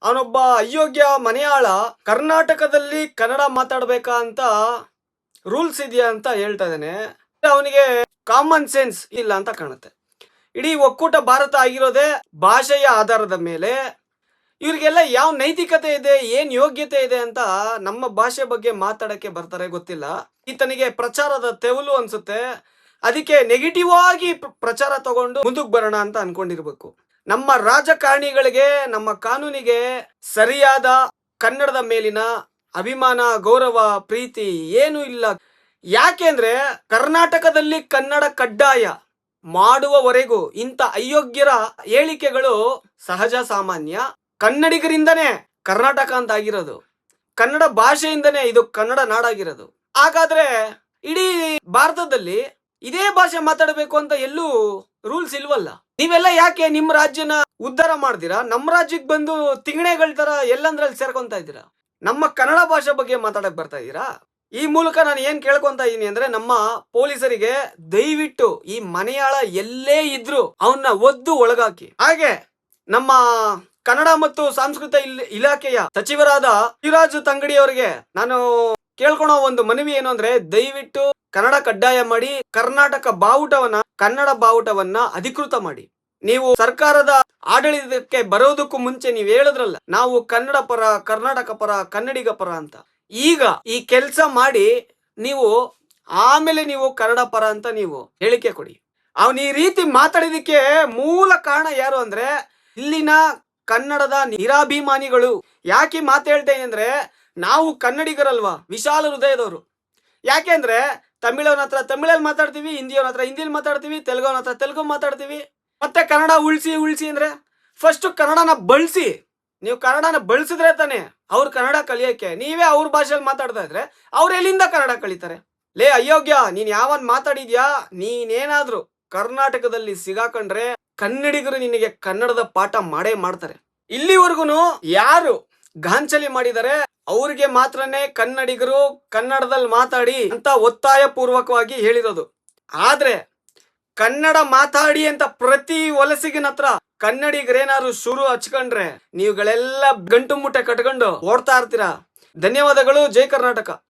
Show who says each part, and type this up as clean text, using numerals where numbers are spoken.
Speaker 1: ಅವನೊಬ್ಬ ಅಯೋಗ್ಯ ಮನೆಯಾಳ ಕರ್ನಾಟಕದಲ್ಲಿ ಕನ್ನಡ ಮಾತಾಡ್ಬೇಕಾ ಅಂತ ರೂಲ್ಸ್ ಇದೆಯಾ ಅಂತ ಹೇಳ್ತಾ ಇದ್ದಾನೆ. ಅವನಿಗೆ ಕಾಮನ್ ಸೆನ್ಸ್ ಇಲ್ಲ ಅಂತ ಕಾಣುತ್ತೆ. ಇಡೀ ಒಕ್ಕೂಟ ಭಾರತ ಆಗಿರೋದೇ ಭಾಷೆಯ ಆಧಾರದ ಮೇಲೆ. ಇವ್ರಿಗೆಲ್ಲ ಯಾವ ನೈತಿಕತೆ ಇದೆ, ಏನ್ ಯೋಗ್ಯತೆ ಇದೆ ಅಂತ ನಮ್ಮ ಭಾಷೆ ಬಗ್ಗೆ ಮಾತಾಡಕ್ಕೆ ಬರ್ತಾರೆ ಗೊತ್ತಿಲ್ಲ. ಈತನಿಗೆ ಪ್ರಚಾರದ ತೆವಲು ಅನ್ಸುತ್ತೆ. ಅದಕ್ಕೆ ನೆಗೆಟಿವ್ ಆಗಿ ಪ್ರಚಾರ ತಗೊಂಡು ಮುಂದಕ್ಕೆ ಬರೋಣ ಅಂತ ಅನ್ಕೊಂಡಿರ್ಬೇಕು. ನಮ್ಮ ರಾಜಕಾರಣಿಗಳಿಗೆ, ನಮ್ಮ ಕಾನೂನಿಗೆ ಸರಿಯಾದ ಕನ್ನಡದ ಮೇಲಿನ ಅಭಿಮಾನ, ಗೌರವ, ಪ್ರೀತಿ ಏನೂ ಇಲ್ಲ. ಯಾಕೆಂದ್ರೆ ಕರ್ನಾಟಕದಲ್ಲಿ ಕನ್ನಡ ಕಡ್ಡಾಯ ಮಾಡುವವರೆಗೂ ಇಂಥ ಅಯೋಗ್ಯರ ಹೇಳಿಕೆಗಳು ಸಹಜ ಸಾಮಾನ್ಯ. ಕನ್ನಡಿಗರಿಂದನೇ ಕರ್ನಾಟಕ ಅಂತ ಆಗಿರೋದು, ಕನ್ನಡ ಭಾಷೆಯಿಂದನೇ ಇದು ಕನ್ನಡ ನಾಡಾಗಿರೋದು. ಹಾಗಾದ್ರೆ ಇಡೀ ಭಾರತದಲ್ಲಿ ಇದೇ ಭಾಷೆ ಮಾತಾಡಬೇಕು ಅಂತ ಎಲ್ಲೂ ರೂಲ್ಸ್ ಇಲ್ವಲ್ಲ. ನೀವೆಲ್ಲ ಯಾಕೆ ನಿಮ್ಮ ರಾಜ್ಯನ ಉದ್ಧಾರ ಮಾಡ್ತೀರಾ? ನಮ್ಮ ರಾಜ್ಯಕ್ಕೆ ಬಂದು ತಿಂಗಣೆಗಳ ತರ ಎಲ್ಲಂದ್ರಲ್ಲಿ ಸೇರ್ಕೊಂತ ಇದ್ದೀರಾ. ನಮ್ಮ ಕನ್ನಡ ಭಾಷೆ ಬಗ್ಗೆ ಮಾತಾಡಕ್ ಬರ್ತಾ ಇದ್ದೀರಾ? ಈ ಮೂಲಕ ನಾನು ಏನ್ ಕೇಳ್ಕೊಂತ ಇದೀನಿ ಅಂದ್ರೆ, ನಮ್ಮ ಪೊಲೀಸರಿಗೆ ದಯವಿಟ್ಟು ಈ ಮನೆಯಾಳ ಎಲ್ಲೇ ಇದ್ರು ಅವನ್ನ ಒದ್ದು ಒಳಗಾಕಿ. ಹಾಗೆ ನಮ್ಮ ಕನ್ನಡ ಮತ್ತು ಸಾಂಸ್ಕೃತಿಕ ಇಲಾಖೆಯ ಸಚಿವರಾದ ಶಿವರಾಜ್ ತಂಗಡಿ ಅವರಿಗೆ ನಾನು ಕೇಳ್ಕೊಳೋ ಒಂದು ಮನವಿ ಏನು ಅಂದ್ರೆ, ದಯವಿಟ್ಟು ಕನ್ನಡ ಕಡ್ಡಾಯ ಮಾಡಿ, ಕರ್ನಾಟಕ ಬಾವುಟವನ್ನ, ಕನ್ನಡ ಬಾವುಟವನ್ನ ಅಧಿಕೃತ ಮಾಡಿ. ನೀವು ಸರ್ಕಾರದ ಆಡಳಿತಕ್ಕೆ ಬರೋದಕ್ಕೂ ಮುಂಚೆ ನೀವು ಹೇಳಿದ್ರಲ್ಲ, ನಾವು ಕನ್ನಡ ಪರ, ಕರ್ನಾಟಕ ಪರ, ಕನ್ನಡಿಗ ಪರ ಅಂತ. ಈಗ ಈ ಕೆಲಸ ಮಾಡಿ ನೀವು ಆಮೇಲೆ ನೀವು ಕನ್ನಡ ಪರ ಅಂತ ನೀವು ಹೇಳಿಕೆ ಕೊಡಿ. ಅವನು ಈ ರೀತಿ ಮಾತಾಡಿದಕ್ಕೆ ಮೂಲ ಕಾರಣ ಯಾರು ಅಂದ್ರೆ, ಇಲ್ಲಿನ ಕನ್ನಡದ ನಿರಾಭಿಮಾನಿಗಳು. ಯಾಕೆ ಮಾತು ಹೇಳ್ತೇನೆ ಅಂದ್ರೆ, ನಾವು ಕನ್ನಡಿಗರಲ್ವಾ, ವಿಶಾಲ ಹೃದಯದವರು. ಯಾಕೆಂದ್ರೆ ತಮಿಳವನ ಹತ್ರ ತಮಿಳಲ್ಲಿ ಮಾತಾಡ್ತೀವಿ, ಹಿಂದಿಯವನ ಹತ್ರ ಹಿಂದಿಯಲ್ಲಿ ಮಾತಾಡ್ತೀವಿ, ತೆಲುಗವನ ಹತ್ರ ತೆಲುಗು ಮಾತಾಡ್ತೀವಿ. ಮತ್ತೆ ಕನ್ನಡ ಉಳಿಸಿ ಅಂದ್ರೆ ಫಸ್ಟ್ ಕನ್ನಡನ ಬಳಸಿ. ನೀವು ಕನ್ನಡನ ಬಳಸಿದ್ರೆ ತಾನೆ ಅವ್ರು ಕನ್ನಡ ಕಲಿಯಕ್ಕೆ. ನೀವೇ ಅವ್ರ ಭಾಷೆಯಲ್ಲಿ ಮಾತಾಡ್ತಾ ಇದ್ರೆ ಅವ್ರು ಎಲ್ಲಿಂದ ಕನ್ನಡ ಕಲಿತಾರೆ? ಲೇ ಅಯೋಗ್ಯ, ನೀನ್ ಯಾವನ್ ಮಾತಾಡಿದ್ಯಾ? ನೀನೇನಾದ್ರು ಕರ್ನಾಟಕದಲ್ಲಿ ಸಿಗಾಕೊಂಡ್ರೆ ಕನ್ನಡಿಗರು ನಿನಗೆ ಕನ್ನಡದ ಪಾಠ ಮಾಡೇ ಮಾಡ್ತಾರೆ. ಇಲ್ಲಿವರೆಗೂ ಯಾರು ಗಾಂಚಲಿ ಮಾಡಿದರೆ ಅವ್ರಿಗೆ ಮಾತ್ರನೇ ಕನ್ನಡಿಗರು ಕನ್ನಡದಲ್ಲಿ ಮಾತಾಡಿ ಅಂತ ಒತ್ತಾಯ ಪೂರ್ವಕವಾಗಿ ಹೇಳಿರೋದು. ಆದ್ರೆ ಕನ್ನಡ ಮಾತಾಡಿ ಅಂತ ಪ್ರತಿ ವಲಸಿಗನ ಹತ್ರ ಕನ್ನಡಿಗರೇನಾದ್ರು ಶುರು ಹಚ್ಕೊಂಡ್ರೆ ನೀವುಗಳೆಲ್ಲ ಗಂಟು ಮುಟ್ಟೆ ಕಟ್ಕೊಂಡು ಓಡ್ತಾ ಇರ್ತೀರಾ. ಧನ್ಯವಾದಗಳು. ಜೈ ಕರ್ನಾಟಕ.